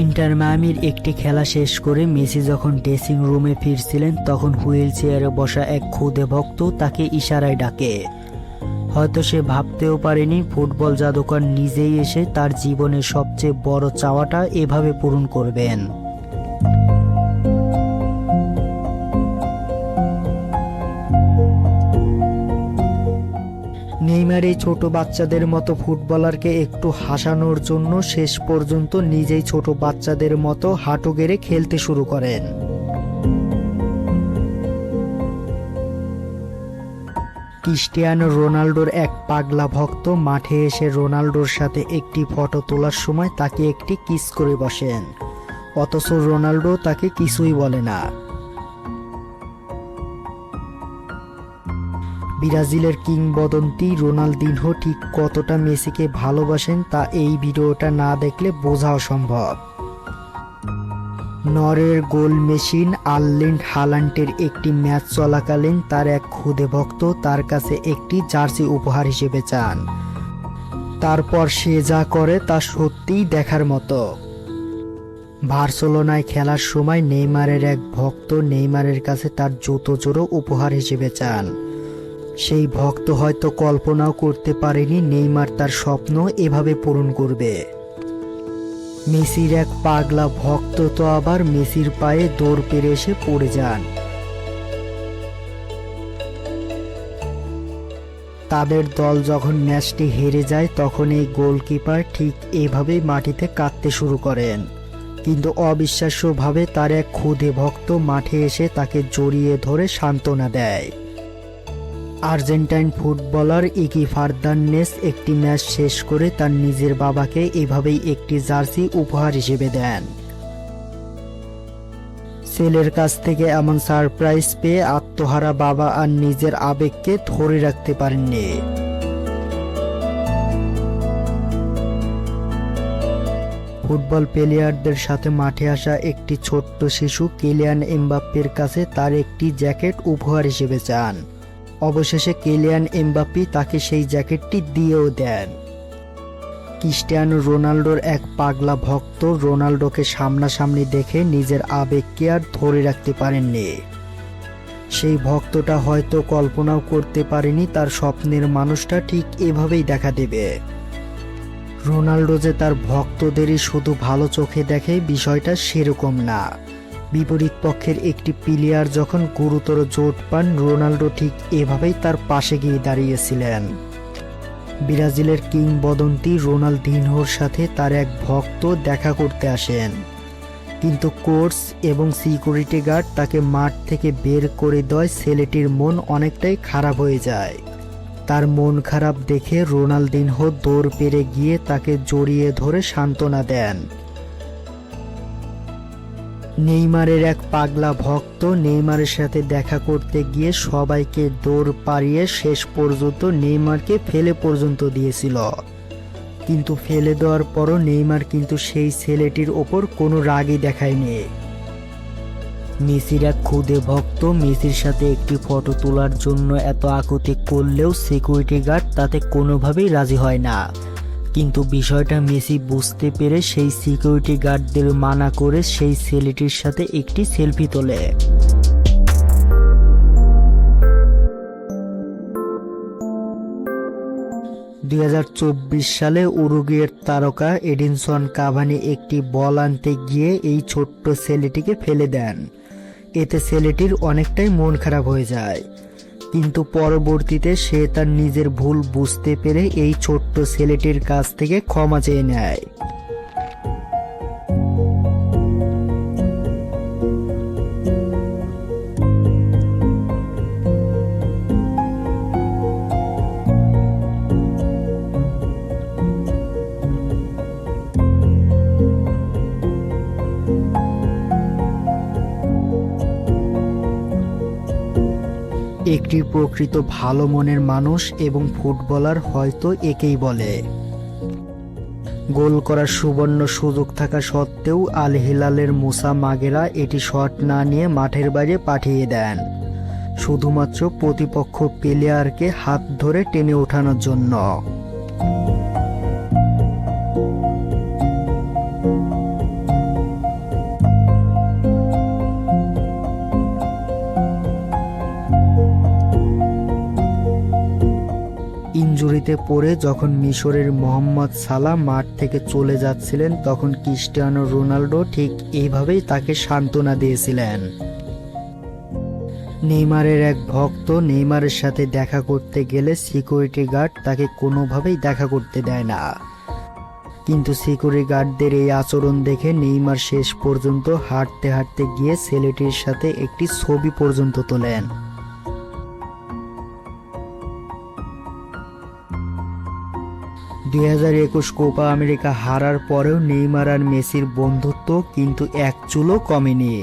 Inter মায়ামির একটি খেলা শেষ করে মেসি যখন ড্রেসিং রুমে ফিরছিলেন তখন হুইল চেয়ারে বসা এক খুদে ভক্ত তাকে ইশারায় ডাকে। হয়তো সে ভাবতেও পারেনি ফুটবল জাদুকর নিজেই এসে তার জীবনের সবচেয়ে বড় চাওয়াটা এভাবে পূরণ করবেন। নেইমার এই ছোট বাচ্চাদের মতো ফুটবলারকে একটু হাসানোর জন্য শেষ পর্যন্ত নিজেই ছোট বাচ্চাদের মতো হাঁটু গেড়ে খেলতে শুরু করেন। ক্রিস্টিয়ানো রোনাল্ডোর এক পাগলা ভক্ত মাঠে এসে রোনাল্ডোর সাথে একটি ফটো তোলার সময় তাকে একটি কিস করে বসেন, অথচ রোনাল্ডো তাকে কিছুই বলে না। ব্রাজিলের কিংবদন্তি রোনালদিনহো ঠিক কতটা মেসিকে ভালোবাসেন তা এই ভিডিওটা না দেখলে বোঝা অসম্ভব। নরওয়ের গোল মেশিন আর্লিং হাল্যান্ডের একটি ম্যাচ চলাকালীন তার এক খুদে ভক্ত তার কাছে একটি জার্সি উপহার হিসেবে চান। তারপর সে যা করে তা সত্যিই দেখার মতো। বার্সেলোনায় খেলার সময় নেইমারের এক ভক্ত নেইমারের কাছে তার জুতো জোড়ো উপহার হিসেবে চান। সেই ভক্ত হয়তো কল্পনাও করতে পারেনি নেইমার তার স্বপ্ন এভাবে পূরণ করবে। মেসির এক পাগলা ভক্ত তো আবার মেসির পায়ে দৌড় পেরে এসে পড়ে যান। তাদের দল যখন ম্যাচটি হেরে যায় তখন এই গোলকিপার ঠিক এভাবেই মাটিতে কাঁদতে শুরু করেন, কিন্তু অবিশ্বাস্যভাবে তার এক খুদে ভক্ত মাঠে এসে তাকে জড়িয়ে ধরে সান্ত্বনা দেয়। আর্জেন্টাইন ফুটবলার ইকি ফার্নান্দেজ একটি ম্যাচ শেষ করে তার নিজের বাবাকে এভাবেই একটি জার্সি উপহার হিসেবে দেন। ছেলের কাছ থেকে এমন সারপ্রাইজ পেয়ে আত্মহারা বাবা আর নিজের আবেগকে ধরে রাখতে পারেননি। ফুটবল প্লেয়ারদের সাথে মাঠে আসা একটি ছোট্ট শিশু কিলিয়ান এমবাপ্পের কাছে তার একটি জ্যাকেট উপহার হিসেবে চান। অবশেষে কিলিয়ান এমবাপ্পে তাকে সেই জ্যাকেটটি দিয়েও দেন। ক্রিস্টিয়ানো রোনাল্ডোর এক পাগলা ভক্ত রোনাল্ডোকে সামনাসামনি দেখে নিজের আবেগকে আর ধরে রাখতে পারেননি। সেই ভক্তটা হয়তো কল্পনাও করতে পারেনি তার স্বপ্নের মানুষটা ঠিক এভাবেই দেখা দেবে। রোনাল্ডো যে তার ভক্তদেরই শুধু ভালো চোখে দেখে বিষয়টা সেরকম না। বিপরীত পক্ষের একটি প্লেয়ার যখন গুরুতর চোট পান রোনাল্ডো ঠিক এভাবেই তার পাশে গিয়ে দাঁড়িয়েছিলেন। ব্রাজিলের কিংবদন্তি রোনালদিনহোর সাথে তার এক ভক্ত দেখা করতে আসেন, কিন্তু কোচ এবং সিকিউরিটি গার্ড তাকে মাঠ থেকে বের করে দেয়। ছেলেটির মন অনেকটাই খারাপ হয়ে যায়। তার মন খারাপ দেখে রোনালদিনহো দৌড় পেরে গিয়ে তাকে জড়িয়ে ধরে সান্ত্বনা দেন। নেইমারের এক পাগলা ভক্ত নেইমারের সাথে দেখা করতে গিয়ে সবাইকে দৌড় পাড়িয়ে শেষ পর্যন্ত নেইমারকে ফেলে পর্যন্ত দিয়েছিল, কিন্তু ফেলে দেওয়ার পরও নেইমার কিন্তু সেই ছেলেটির ওপর কোনো রাগই দেখায়নি। মেসির এক খুদে ভক্ত মেসির সাথে একটি ফটো তোলার জন্য এত আকুতি করলেও সিকিউরিটি গার্ড তাতে কোনোভাবেই রাজি হয় না, কিন্তু বিষয়টা মেসি বুঝতে পেরে সেই সিকিউরিটি গার্ডদের মানা করে সেই ছেলেটির সাথে একটি সেলফি তোলে। সালে উরুগুয়ের তারকা এডিনসন কাভানি একটি বল আনতে গিয়ে এই ছোট্ট ছেলেটিকে ফেলে দেন। এতে ছেলেটির অনেকটাই মন খারাপ হয়ে যায়, কিন্তু পরবর্তীতে সে তার নিজের ভুল বুঝতে পেরে এই ছোট্ট ছেলেটির কাছ থেকে ক্ষমা চেয়ে নেয়। একটি প্রকৃত ভালো মনের মানুষ এবং ফুটবলার হয়তো একেই বলে। গোল করার সুবর্ণ সুযোগ থাকা সত্ত্বেও আল হিলালের মুসা মাগেরা এটি শট না নিয়ে মাঠের বাইরে পাঠিয়ে দেন, শুধুমাত্র প্রতিপক্ষ প্লেয়ারকে হাত ধরে টেনে ওঠানোর জন্য। বিপদে পড়ে যখন মিশরের মোহাম্মদ সালাহ মাঠ থেকে চলে যাচ্ছিলেন, তখন ক্রিস্টিয়ানো রোনাল্ডো ঠিক এইভাবেই তাকে সান্ত্বনা দিয়েছিলেন। নেইমারের এক ভক্ত নেইমারের সাথে দেখা করতে গেলে সিকিউরিটি গার্ড তাকে কোনোভাবেই দেখা করতে দেয় না, কিন্তু সিকিউরিটি গার্ডদের এই আচরণ দেখে নেইমার শেষ পর্যন্ত হাঁটতে হাঁটতে গিয়ে ছেলেটির সাথে একটি ছবি পর্যন্ত তোলেন। 2021 কোপা আমেরিকা হারার পরেও নেইমার আর মেসির বন্ধুত্ব কিন্তু এক চুলও কমেনি।